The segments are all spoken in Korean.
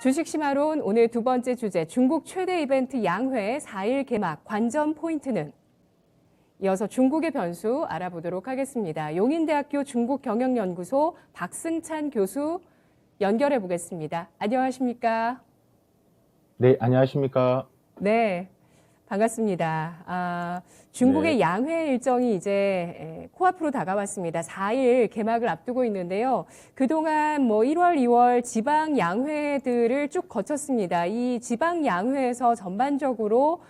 주식심화론 오늘 두 번째 주제, 중국 최대 이벤트 양회 4일 개막, 관전 포인트는? 이어서 중국의 변수 알아보도록 하겠습니다. 용인대학교 중국경영연구소 박승찬 교수 연결해 보겠습니다. 안녕하십니까? 네, 안녕하십니까? 네, 반갑습니다. 중국의 네, 양회 일정이 이제 코앞으로 다가왔습니다. 4일 개막을 앞두고 있는데요. 그동안 1월, 2월 지방 양회들을 쭉 거쳤습니다. 이 지방 양회에서 전반적으로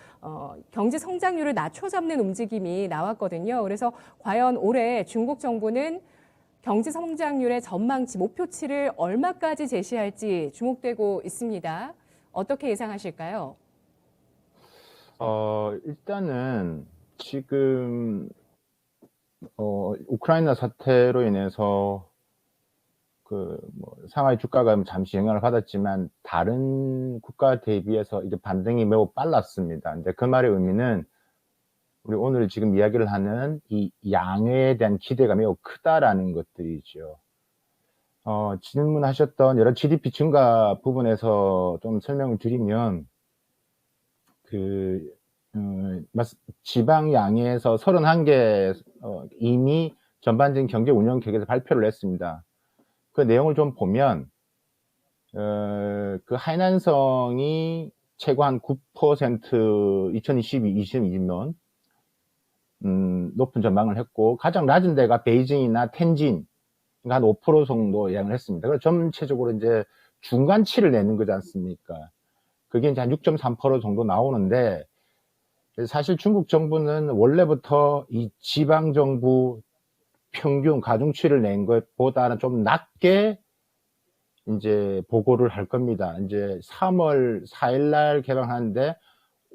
경제 성장률을 낮춰잡는 움직임이 나왔거든요. 그래서 과연 올해 중국 정부는 경제 성장률의 전망치, 목표치를 얼마까지 제시할지 주목되고 있습니다. 어떻게 예상하실까요? 일단은 지금 우크라이나 사태로 인해서 상하이 주가가 잠시 영향을 받았지만 다른 국가 대비해서 이제 반등이 매우 빨랐습니다. 이제 그 말의 의미는 우리 오늘 지금 이야기를 하는 이 양회에 대한 기대가 매우 크다라는 것들이죠. 질문하셨던 여러 GDP 증가 부분에서 좀 설명을 드리면 지방 양회에서 31개 이미 전반적인 경제 운영 계획에서 발표를 했습니다. 그 내용을 좀 보면 그 하이난성이 최고 한 9% 2022년 높은 전망을 했고, 가장 낮은 데가 베이징이나 텐진 한 5% 정도 예상을 했습니다. 그래서 전체적으로 이제 중간치를 내는 거지 않습니까? 그게 이제 한 6.3% 정도 나오는데, 사실 중국 정부는 원래부터 이 지방 정부 평균 가중치를 낸 것보다는 좀 낮게 이제 보고를 할 겁니다. 이제 3월 4일 날 개방하는데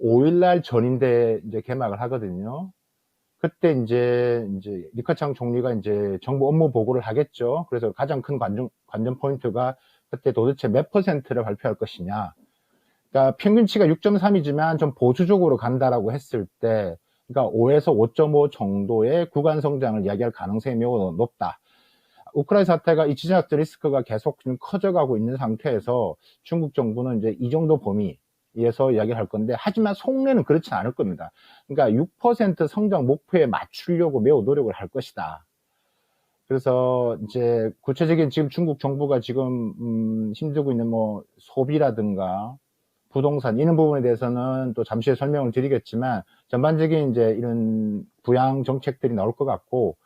5일 날 전인대 이제 개막을 하거든요. 그때 이제 리커창 총리가 이제 정부 업무 보고를 하겠죠. 그래서 가장 큰 관전 포인트가 그때 도대체 몇 퍼센트를 발표할 것이냐. 그러니까 평균치가 6.3이지만 좀 보수적으로 간다라고 했을 때, 그러니까 5에서 5.5 정도의 구간 성장을 이야기할 가능성이 매우 높다. 우크라이나 사태가 이 지정학적 리스크가 계속 좀 커져가고 있는 상태에서 중국 정부는 이제 이 정도 범위에서 이야기를 할 건데, 하지만 속내는 그렇지 않을 겁니다. 그러니까 6% 성장 목표에 맞추려고 매우 노력을 할 것이다. 그래서 이제 구체적인 지금 중국 정부가 지금 힘들고 있는 소비라든가 부동산 이런 부분에 대해서는 또 잠시 후에 설명을 드리겠지만, 전반적인 이제 이런 부양 정책들이 나올 것 같고,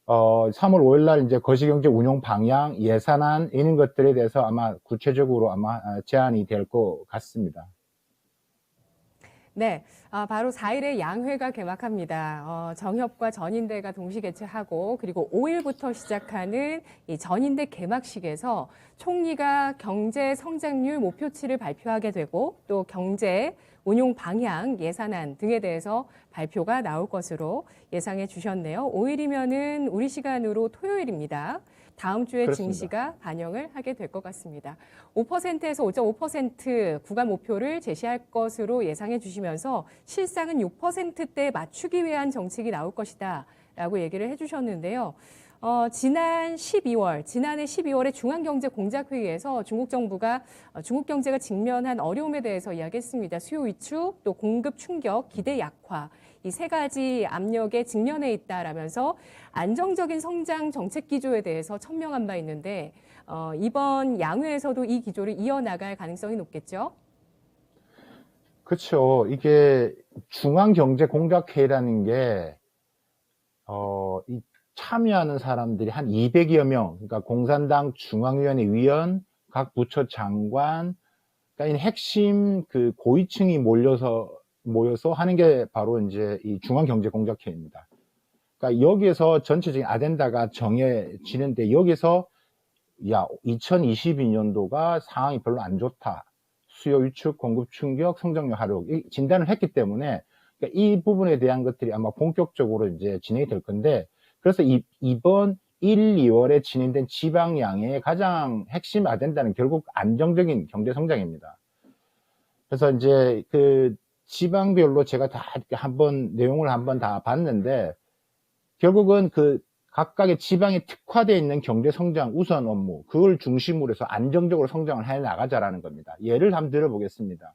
3월 5일 날 이제 거시경제 운용 방향, 예산안 이런 것들에 대해서 아마 구체적으로 제안이 될 것 같습니다. 네, 바로 4일에 양회가 개막합니다. 정협과 전인대가 동시 개최하고, 그리고 5일부터 시작하는 이 전인대 개막식에서 총리가 경제 성장률 목표치를 발표하게 되고, 또 경제 운용 방향, 예산안 등에 대해서 발표가 나올 것으로 예상해 주셨네요. 5일이면은 우리 시간으로 토요일입니다. 다음 주에 그렇습니다. 증시가 반영을 하게 될 것 같습니다. 5%에서 5.5% 구간 목표를 제시할 것으로 예상해 주시면서 실상은 6%대에 맞추기 위한 정책이 나올 것이다 라고 얘기를 해주셨는데요. 지난해 12월에 중앙경제공작회의에서 중국 정부가 중국 경제가 직면한 어려움에 대해서 이야기했습니다. 수요 위축, 또 공급 충격, 기대 약화. 이 세 가지 압력에 직면해 있다라면서 안정적인 성장 정책 기조에 대해서 천명한 바 있는데, 이번 양회에서도 이 기조를 이어나갈 가능성이 높겠죠? 그렇죠. 이게 중앙경제공작회의라는 게 이 참여하는 사람들이 한 200여 명, 그러니까 공산당 중앙위원회 위원, 각 부처 장관, 그러니까 이 핵심 그 고위층이 모여서 하는 게 바로 이제 이 중앙경제공작회의입니다. 그러니까 여기에서 전체적인 아젠다가 정해지는데, 여기서 2022년도가 상황이 별로 안 좋다. 수요 위축, 공급 충격, 성장률 하락 진단을 했기 때문에, 그러니까 이 부분에 대한 것들이 아마 본격적으로 이제 진행이 될 건데, 그래서 이번 1, 2월에 진행된 지방양의 가장 핵심 아젠다는 결국 안정적인 경제 성장입니다. 그래서 이제 그 지방별로 제가 다 이렇게 내용을 한번 다 봤는데, 결국은 그 각각의 지방에 특화되어 있는 경제 성장 우선 업무, 그걸 중심으로 해서 안정적으로 성장을 해 나가자라는 겁니다. 예를 한번 들어보겠습니다.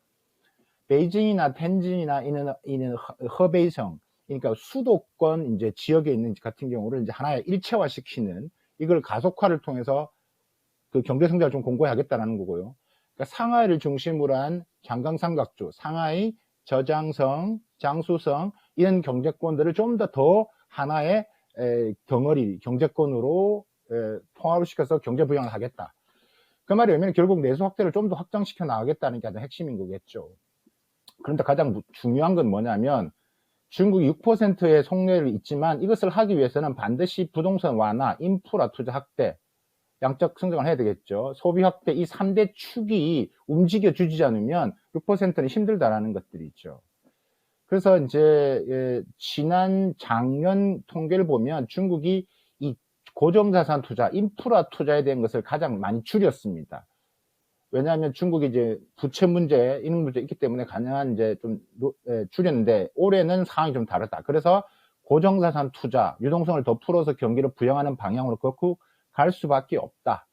베이징이나 텐진이나 이는 허베이성, 그러니까 수도권 이제 지역에 있는 같은 경우를 이제 하나의 일체화시키는, 이걸 가속화를 통해서 그 경제 성장을 좀 공고하겠다는 거고요. 그러니까 상하이를 중심으로 한 장강삼각주, 상하이, 저장성, 장수성, 이런 경제권들을 좀 더 하나의 덩어리 경제권으로 통합을 시켜서 경제 부양을 하겠다. 그 말이 왜냐면 결국 내수 확대를 좀 더 확장시켜 나가겠다는 게 가장 핵심인 거겠죠. 그런데 가장 중요한 건 뭐냐면 중국이 6%의 속내를 있지만 이것을 하기 위해서는 반드시 부동산 완화, 인프라 투자 확대, 양적 성장을 해야 되겠죠. 소비 확대, 이 3대 축이 움직여 주지 않으면 6%는 힘들다라는 것들이 있죠. 그래서 이제 지난 작년 통계를 보면 중국이 이 고정자산 투자, 인프라 투자에 대한 것을 가장 많이 줄였습니다. 왜냐하면 중국이 이제 부채 문제, 이런 문제 있기 때문에 가능한 이제 좀 줄였는데 올해는 상황이 좀 다르다. 그래서 고정자산 투자, 유동성을 더 풀어서 경기를 부양하는 방향으로 그렇고 갈 수밖에 없다.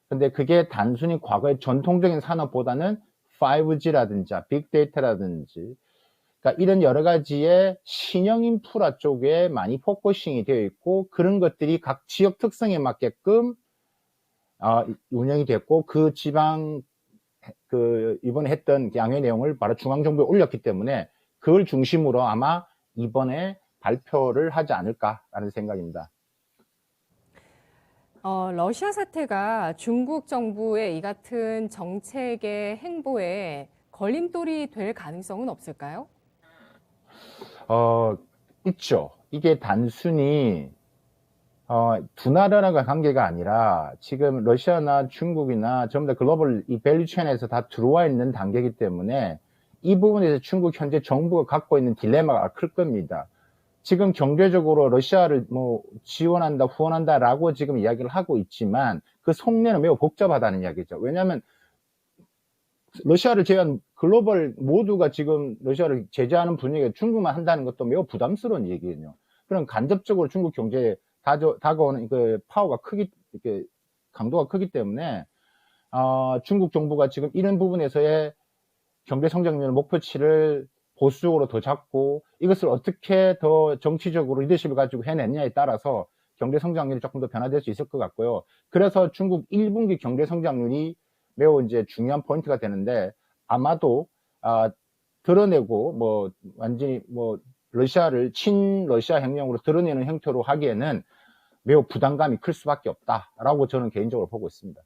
근데 그게 단순히 과거의 전통적인 산업보다는 5G라든지 빅데이터라든지, 그러니까 이런 여러 가지의 신형 인프라 쪽에 많이 포커싱이 되어 있고, 그런 것들이 각 지역 특성에 맞게끔 운영이 됐고, 그 지방 이번에 했던 양회 내용을 바로 중앙정부에 올렸기 때문에 그걸 중심으로 아마 이번에 발표를 하지 않을까라는 생각입니다. 러시아 사태가 중국 정부의 이 같은 정책의 행보에 걸림돌이 될 가능성은 없을까요? 있죠. 이게 단순히 두 나라가 관계가 아니라 지금 러시아나 중국이나 전부 다 글로벌 이 밸류체인에서 다 들어와 있는 단계이기 때문에 이 부분에서 중국 현재 정부가 갖고 있는 딜레마가 클 겁니다. 지금 경제적으로 러시아를 뭐 지원한다, 후원한다라고 지금 이야기를 하고 있지만 그 속내는 매우 복잡하다는 이야기죠. 왜냐하면 러시아를 제외한 글로벌 모두가 지금 러시아를 제재하는 분위기가 중국만 한다는 것도 매우 부담스러운 얘기예요. 그럼 간접적으로 중국 경제에 다가오는 그 파워가 이렇게 강도가 크기 때문에 중국 정부가 지금 이런 부분에서의 경제 성장률 목표치를 보수적으로 더 잡고 이것을 어떻게 더 정치적으로 리더십을 가지고 해냈냐에 따라서 경제 성장률이 조금 더 변화될 수 있을 것 같고요. 그래서 중국 1분기 경제 성장률이 매우 이제 중요한 포인트가 되는데 아마도 드러내고 뭐 완전히 뭐 러시아를 친러시아 혁명으로 드러내는 형태로 하기에는 매우 부담감이 클 수밖에 없다라고 저는 개인적으로 보고 있습니다.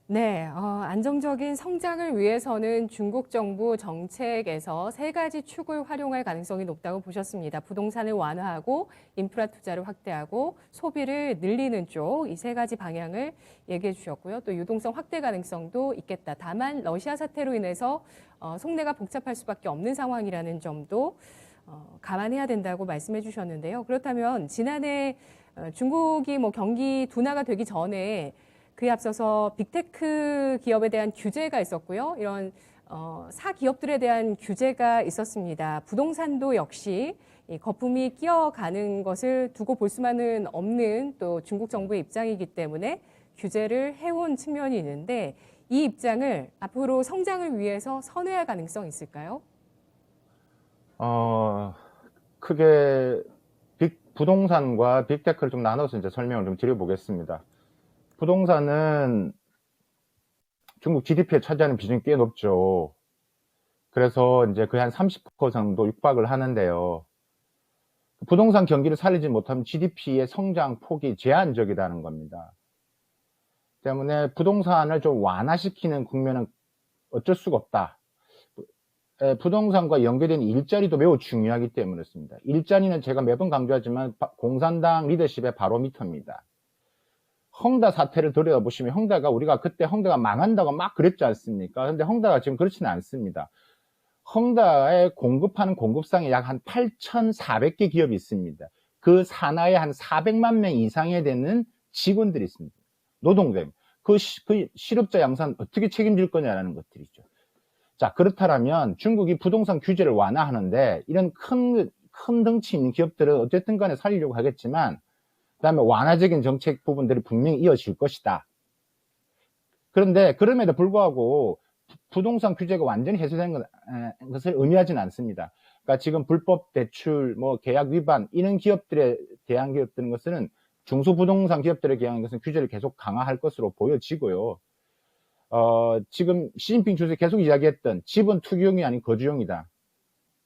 네, 안정적인 성장을 위해서는 중국 정부 정책에서 세 가지 축을 활용할 가능성이 높다고 보셨습니다. 부동산을 완화하고 인프라 투자를 확대하고 소비를 늘리는 쪽, 이 세 가지 방향을 얘기해 주셨고요. 또 유동성 확대 가능성도 있겠다. 다만 러시아 사태로 인해서 속내가 복잡할 수밖에 없는 상황이라는 점도 감안해야 된다고 말씀해 주셨는데요. 그렇다면 지난해 중국이 뭐 경기 둔화가 되기 전에 그에 앞서서 빅테크 기업에 대한 규제가 있었고요. 이런 사기업들에 대한 규제가 있었습니다. 부동산도 역시 이 거품이 끼어가는 것을 두고 볼 수만은 없는 또 중국 정부의 입장이기 때문에 규제를 해온 측면이 있는데 이 입장을 앞으로 성장을 위해서 선회할 가능성이 있을까요? 크게 부동산과 빅테크를 좀 나눠서 이제 설명을 좀 드려보겠습니다. 부동산은 중국 GDP에 차지하는 비중이 꽤 높죠. 그래서 이제 거의 한 30% 정도 육박을 하는데요. 부동산 경기를 살리지 못하면 GDP의 성장 폭이 제한적이라는 겁니다. 때문에 부동산을 좀 완화시키는 국면은 어쩔 수가 없다. 부동산과 연계된 일자리도 매우 중요하기 때문에 그렇습니다. 일자리는 제가 매번 강조하지만 공산당 리더십의 바로미터입니다. 헝다 사태를 들여다보시면 헝다가 우리가 그때 헝다가 망한다고 막 그랬지 않습니까? 근데 헝다가 지금 그렇지는 않습니다. 헝다에 공급하는 공급상에 약 한 8,400개 기업이 있습니다. 그 산하에 한 400만 명 이상에 되는 직원들이 있습니다. 노동자입니다. 그 실업자 양산 어떻게 책임질 거냐라는 것들이죠. 자, 그렇다면 중국이 부동산 규제를 완화하는데 이런 큰 덩치 있는 기업들은 어쨌든 간에 살리려고 하겠지만 그다음에 완화적인 정책 부분들이 분명히 이어질 것이다. 그런데 그럼에도 불구하고 부동산 규제가 완전히 해소된 것을 의미하지는 않습니다. 그러니까 지금 불법 대출, 뭐 계약 위반 이런 기업들에 대한 것은 중소부동산 기업들에 대한 것은 규제를 계속 강화할 것으로 보여지고요. 지금 시진핑 주석이 계속 이야기했던 집은 투기용이 아닌 거주용이다.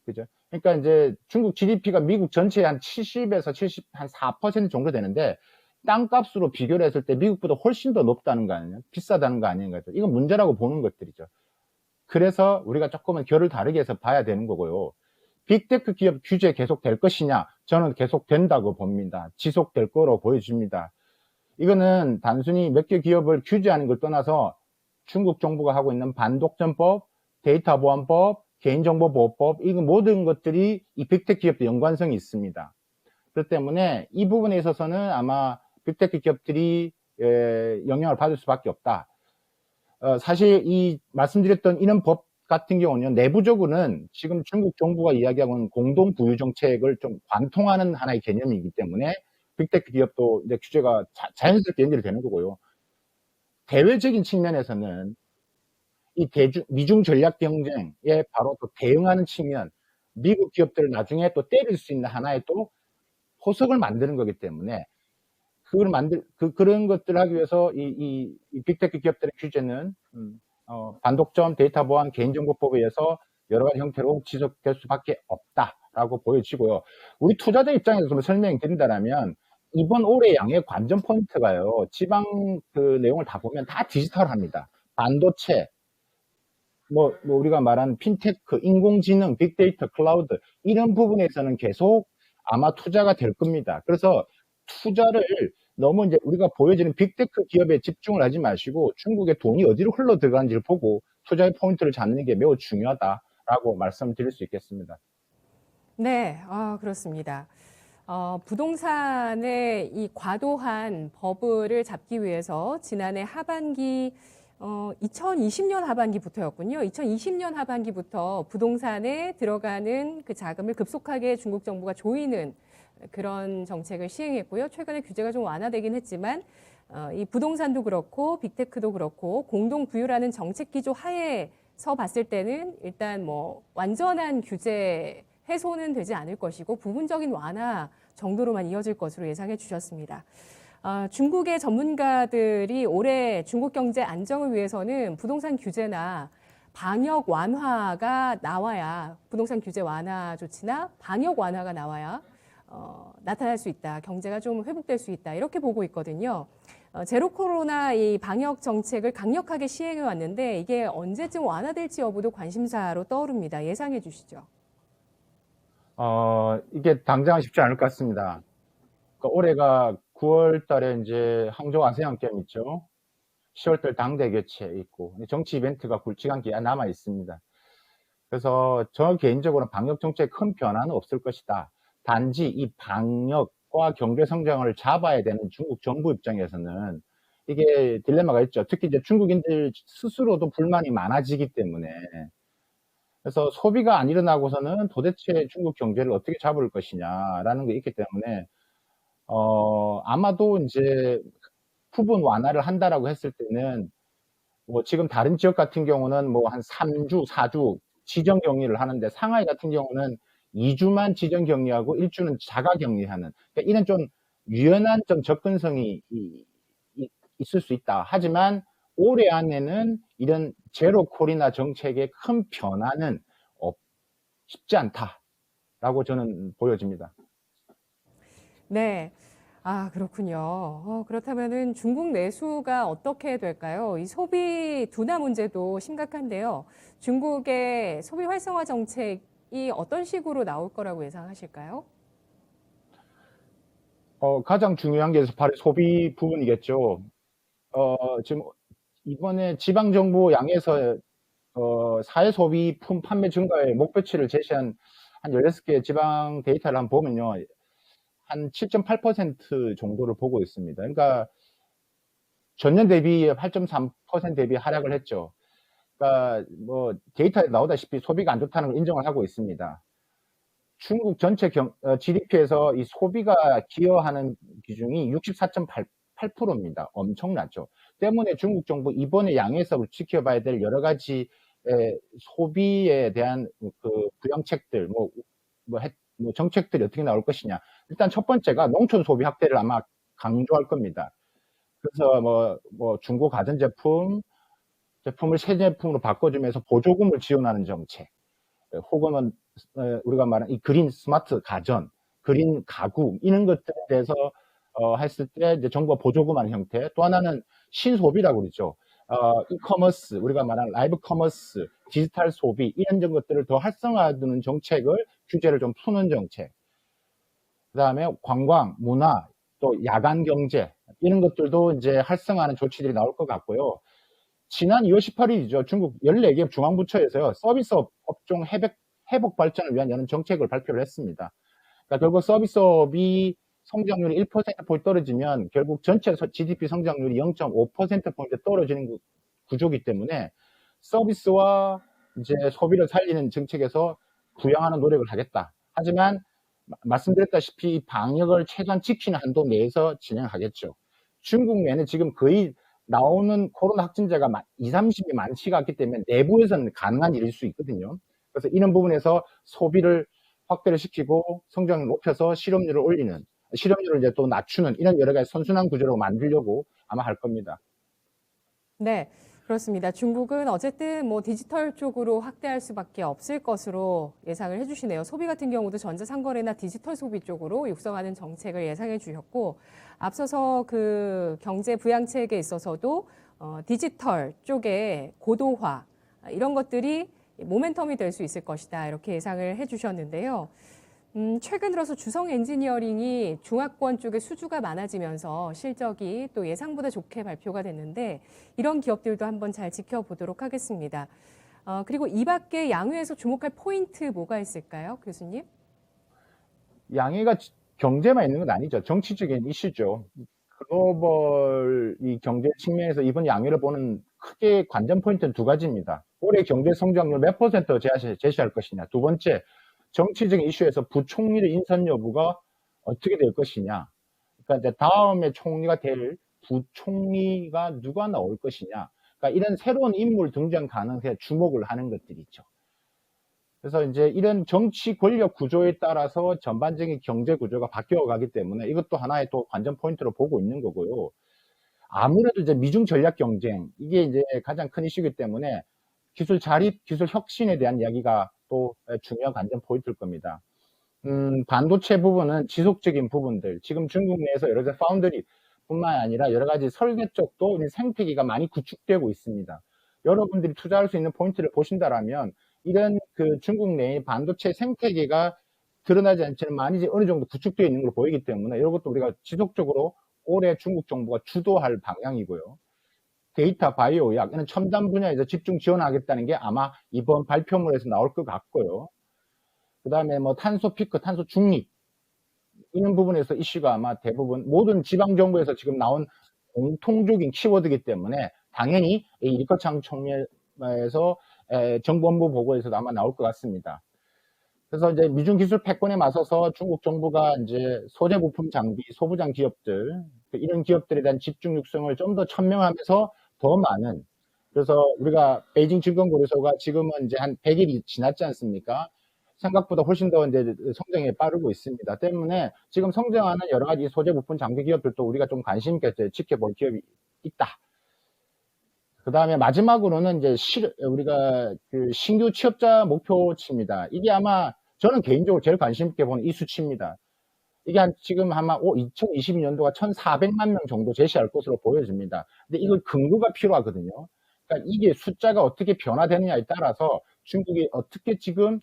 그죠? 그러니까 이제 중국 GDP가 미국 전체의 한 70에서 4% 정도 되는데 땅값으로 비교를 했을 때 미국보다 훨씬 더 높다는 거 아니에요? 비싸다는 거 아닌가요? 이건 문제라고 보는 것들이죠. 그래서 우리가 조금은 결을 다르게 해서 봐야 되는 거고요. 빅테크 기업 규제 계속 될 것이냐? 저는 계속 된다고 봅니다. 지속될 거로 보여집니다. 이거는 단순히 몇 개 기업을 규제하는 걸 떠나서 중국 정부가 하고 있는 반독점법, 데이터보안법, 개인정보보호법, 이 모든 것들이 이 빅테크 기업도 연관성이 있습니다. 그렇기 때문에 이 부분에 있어서는 아마 빅테크 기업들이 영향을 받을 수밖에 없다. 사실 이 말씀드렸던 이런 법 같은 경우는 내부적으로는 지금 중국 정부가 이야기하고 있는 공동 부유 정책을 좀 관통하는 하나의 개념이기 때문에 빅테크 기업도 이제 규제가 자연스럽게 연결이 되는 거고요. 대외적인 측면에서는 이 미중 전략 경쟁에 바로 또 대응하는 측면, 미국 기업들을 나중에 또 때릴 수 있는 하나의 또 포석을 만드는 거기 때문에 그런 것들을 하기 위해서 이 빅테크 기업들의 규제는 반독점, 데이터 보안, 개인정보법에 의해서 여러 가지 형태로 지속될 수밖에 없다라고 보여지고요. 우리 투자자 입장에서 좀 설명드린다면 이번 올해 양의 관전 포인트가요. 지방 그 내용을 다 보면 다 디지털합니다. 반도체, 뭐 우리가 말하는 핀테크, 인공지능, 빅데이터, 클라우드 이런 부분에서는 계속 아마 투자가 될 겁니다. 그래서 투자를 너무 이제 우리가 보여지는 빅테크 기업에 집중을 하지 마시고 중국의 돈이 어디로 흘러 들어가는지를 보고 투자의 포인트를 잡는 게 매우 중요하다라고 말씀드릴 수 있겠습니다. 네, 그렇습니다. 부동산의 이 과도한 버블을 잡기 위해서 지난해 하반기 2020년 하반기부터였군요. 2020년 하반기부터 부동산에 들어가는 그 자금을 급속하게 중국 정부가 조이는 그런 정책을 시행했고요. 최근에 규제가 좀 완화되긴 했지만 이 부동산도 그렇고 빅테크도 그렇고 공동 부유라는 정책 기조 하에서 봤을 때는 일단 뭐 완전한 규제 해소는 되지 않을 것이고 부분적인 완화 정도로만 이어질 것으로 예상해 주셨습니다. 중국의 전문가들이 올해 중국 경제 안정을 위해서는 부동산 규제나 방역 완화가 나와야 부동산 규제 완화 조치나 방역 완화가 나와야 나타날 수 있다. 경제가 좀 회복될 수 있다. 이렇게 보고 있거든요. 제로 코로나 이 방역 정책을 강력하게 시행해 왔는데 이게 언제쯤 완화될지 여부도 관심사로 떠오릅니다. 예상해 주시죠. 이게 당장은 쉽지 않을 것 같습니다. 그러니까 올해가 9월 달에 이제 항저우 아세안 게임 있죠. 10월 달 당대 교체 있고 정치 이벤트가 굵직한 게 남아 있습니다. 그래서 저 개인적으로는 방역 정책에 큰 변화는 없을 것이다. 단지 이 방역과 경제 성장을 잡아야 되는 중국 정부 입장에서는 이게 딜레마가 있죠. 특히 이제 중국인들 스스로도 불만이 많아지기 때문에 그래서 소비가 안 일어나고서는 도대체 중국 경제를 어떻게 잡을 것이냐라는 게 있기 때문에 아마도 이제 부분 완화를 한다라고 했을 때는 뭐 지금 다른 지역 같은 경우는 뭐 한 3주, 4주 지정 격리를 하는데 상하이 같은 경우는 2주만 지정 격리하고 1주는 자가 격리하는 그러니까 이런 좀 유연한 좀 접근성이 있을 수 있다. 하지만 올해 안에는 이런 제로 코로나 정책의 큰 변화는 쉽지 않다라고 저는 보여집니다. 네. 그렇군요. 그렇다면은 중국 내수가 어떻게 될까요? 이 소비 둔화 문제도 심각한데요. 중국의 소비 활성화 정책이 어떤 식으로 나올 거라고 예상하실까요? 가장 중요한 게 바로 소비 부분이겠죠. 지금 이번에 지방정부 양에서 사회 소비품 판매 증가의 목표치를 제시한 한 16개 지방 데이터를 한번 보면요. 한 7.8% 정도를 보고 있습니다. 그러니까 전년 대비 8.3% 대비 하락을 했죠. 그러니까 뭐 데이터에 나오다시피 소비가 안 좋다는 걸 인정을 하고 있습니다. 중국 전체 GDP에서 이 소비가 기여하는 비중이 64.8%입니다. 엄청나죠. 때문에 중국 정부 이번에 양해에서 지켜봐야 될 여러 가지 소비에 대한 그 부양책들, 뭐 정책들이 어떻게 나올 것이냐. 일단 첫 번째가 농촌 소비 확대를 아마 강조할 겁니다. 그래서 뭐 중고 가전제품을 새 제품으로 바꿔주면서 보조금을 지원하는 정책, 혹은 우리가 말하는 이 그린 스마트 가전, 그린 가구 이런 것들에 대해서 했을 때 이제 정부가 보조금하는 형태. 또 하나는 신소비라고 그러죠. 이커머스, 우리가 말하는 라이브 커머스, 디지털 소비 이런 것들을 더 활성화하는 정책을 규제를 좀 푸는 정책. 그다음에 관광, 문화, 또 야간 경제 이런 것들도 이제 활성화하는 조치들이 나올 것 같고요. 지난 2월 18일이죠. 중국 14개 중앙부처에서요. 서비스 업종 회복 발전을 위한 이런 정책을 발표를 했습니다. 그러니까 결국 서비스업이 성장률이 1%포인트 떨어지면 결국 전체 GDP 성장률이 0.5%포인트 떨어지는 구조이기 때문에 서비스와 이제 소비를 살리는 정책에서 부양하는 노력을 하겠다. 하지만 말씀드렸다시피 방역을 최소한 지키는 한도 내에서 진행하겠죠. 중국 내는 지금 거의 나오는 코로나 확진자가 20, 30이 많지가 않기 때문에 내부에서는 가능한 일일 수 있거든요. 그래서 이런 부분에서 소비를 확대를 시키고 성장을 높여서 실업률을 올리는, 실업률을 이제 또 낮추는 이런 여러 가지 선순환 구조로 만들려고 아마 할 겁니다. 네, 그렇습니다. 중국은 어쨌든 뭐 디지털 쪽으로 확대할 수밖에 없을 것으로 예상을 해주시네요. 소비 같은 경우도 전자상거래나 디지털 소비 쪽으로 육성하는 정책을 예상해 주셨고, 앞서서 그 경제 부양책에 있어서도 디지털 쪽의 고도화 이런 것들이 모멘텀이 될 수 있을 것이다 이렇게 예상을 해주셨는데요. 최근 들어서 주성 엔지니어링이 중화권 쪽에 수주가 많아지면서 실적이 또 예상보다 좋게 발표가 됐는데 이런 기업들도 한번 잘 지켜보도록 하겠습니다. 그리고 이 밖에 양회에서 주목할 포인트 뭐가 있을까요, 교수님? 양해가 경제만 있는 건 아니죠. 정치적인 이슈죠. 글로벌 이 경제 측면에서 이번 양해를 보는 크게 관전 포인트는 두 가지입니다. 올해 경제 성장률 몇 퍼센트 제시할 것이냐. 두 번째, 정치적인 이슈에서 부총리의 인선 여부가 어떻게 될 것이냐. 그러니까 이제 다음에 총리가 될 부총리가 누가 나올 것이냐. 그러니까 이런 새로운 인물 등장 가능성에 주목을 하는 것들이죠. 그래서 이제 이런 정치 권력 구조에 따라서 전반적인 경제 구조가 바뀌어 가기 때문에 이것도 하나의 또 관전 포인트로 보고 있는 거고요. 아무래도 이제 미중 전략 경쟁, 이게 이제 가장 큰 이슈이기 때문에 기술 자립, 기술 혁신에 대한 이야기가 또 중요한 관전 포인트일 겁니다. 반도체 부분은 지속적인 부분들, 지금 중국 내에서 여러 가지 파운드리 뿐만 아니라 여러 가지 설계 쪽도 생태계가 많이 구축되고 있습니다. 여러분들이 투자할 수 있는 포인트를 보신다라면 이런 그 중국 내의 반도체 생태계가 드러나지 않지만 많이 어느 정도 구축되어 있는 걸로 보이기 때문에 이것도 우리가 지속적으로 올해 중국 정부가 주도할 방향이고요. 데이터, 바이오, 약 이런 첨단 분야에서 집중 지원하겠다는 게 아마 이번 발표문에서 나올 것 같고요. 그 다음에 뭐 탄소 피크, 탄소 중립 이런 부분에서 이슈가 아마 대부분 모든 지방정부에서 지금 나온 공통적인 키워드이기 때문에 당연히 이 리커창 총회에서 정부본부 보고에서도 아마 나올 것 같습니다. 그래서 이제 미중 기술 패권에 맞서서 중국 정부가 이제 소재 부품 장비, 소부장 기업들 이런 기업들에 대한 집중 육성을 좀 더 천명하면서 더 많은, 그래서 우리가 베이징 증권거래소가 지금은 이제 한 100일이 지났지 않습니까? 생각보다 훨씬 더 이제 성장이 빠르고 있습니다. 때문에 지금 성장하는 여러 가지 소재 부품 장비 기업들도 우리가 좀 관심 있게 지켜볼 기업이 있다. 그 다음에 마지막으로는 이제 우리가 그 신규 취업자 목표치입니다. 이게 아마 저는 개인적으로 제일 관심 있게 보는 이 수치입니다. 이게 지금 아마 2022년도가 1,400만 명 정도 제시할 것으로 보여집니다. 근데 이걸 근거가 필요하거든요. 그러니까 이게 숫자가 어떻게 변화되느냐에 따라서 중국이 어떻게 지금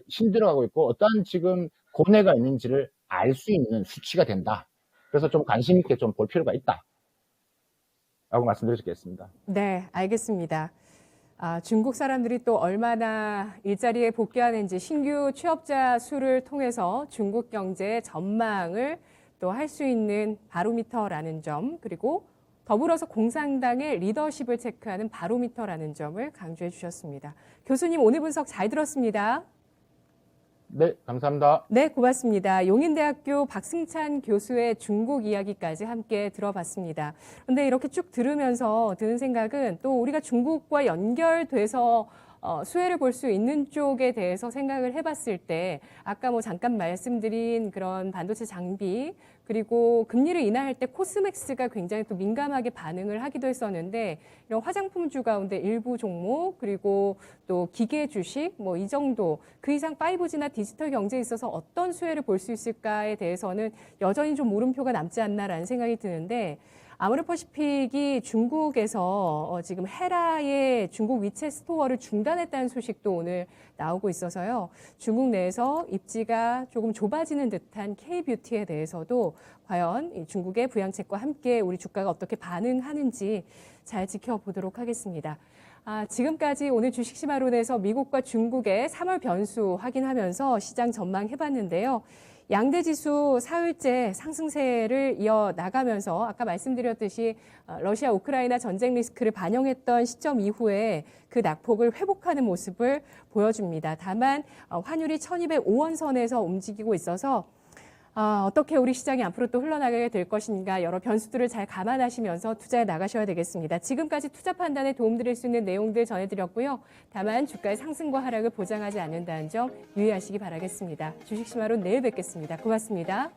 힘들어가고 있고 어떠한 지금 고뇌가 있는지를 알 수 있는 수치가 된다. 그래서 좀 관심 있게 좀 볼 필요가 있다. 라고 말씀드릴 수 있겠습니다. 네, 알겠습니다. 중국 사람들이 또 얼마나 일자리에 복귀하는지 신규 취업자 수를 통해서 중국 경제의 전망을 또 할 수 있는 바로미터라는 점, 그리고 더불어서 공산당의 리더십을 체크하는 바로미터라는 점을 강조해 주셨습니다. 교수님, 오늘 분석 잘 들었습니다. 네, 감사합니다. 네, 고맙습니다. 용인대학교 박승찬 교수의 중국 이야기까지 함께 들어봤습니다. 그런데 이렇게 쭉 들으면서 드는 생각은 또 우리가 중국과 연결돼서 수혜를 볼 수 있는 쪽에 대해서 생각을 해봤을 때 아까 뭐 잠깐 말씀드린 그런 반도체 장비 그리고 금리를 인하할 때 코스맥스가 굉장히 또 민감하게 반응을 하기도 했었는데 이런 화장품주 가운데 일부 종목 그리고 또 기계 주식 뭐 이 정도 그 이상 5G나 디지털 경제에 있어서 어떤 수혜를 볼 수 있을까에 대해서는 여전히 좀 물음표가 남지 않나라는 생각이 드는데 아모레퍼시픽이 중국에서 지금 헤라의 중국 위챗 스토어를 중단했다는 소식도 오늘 나오고 있어서요. 중국 내에서 입지가 조금 좁아지는 듯한 K뷰티에 대해서도 과연 이 중국의 부양책과 함께 우리 주가가 어떻게 반응하는지 잘 지켜보도록 하겠습니다. 지금까지 오늘 주식시마론에서 미국과 중국의 3월 변수 확인하면서 시장 전망해봤는데요. 양대지수 사흘째 상승세를 이어나가면서 아까 말씀드렸듯이 러시아 우크라이나 전쟁 리스크를 반영했던 시점 이후에 그 낙폭을 회복하는 모습을 보여줍니다. 다만 환율이 1205원 선에서 움직이고 있어서 어떻게 우리 시장이 앞으로 또 흘러나가게 될 것인가 여러 변수들을 잘 감안하시면서 투자해 나가셔야 되겠습니다. 지금까지 투자 판단에 도움드릴 수 있는 내용들 전해드렸고요. 다만 주가의 상승과 하락을 보장하지 않는다는 점 유의하시기 바라겠습니다. 주식시마론 내일 뵙겠습니다. 고맙습니다.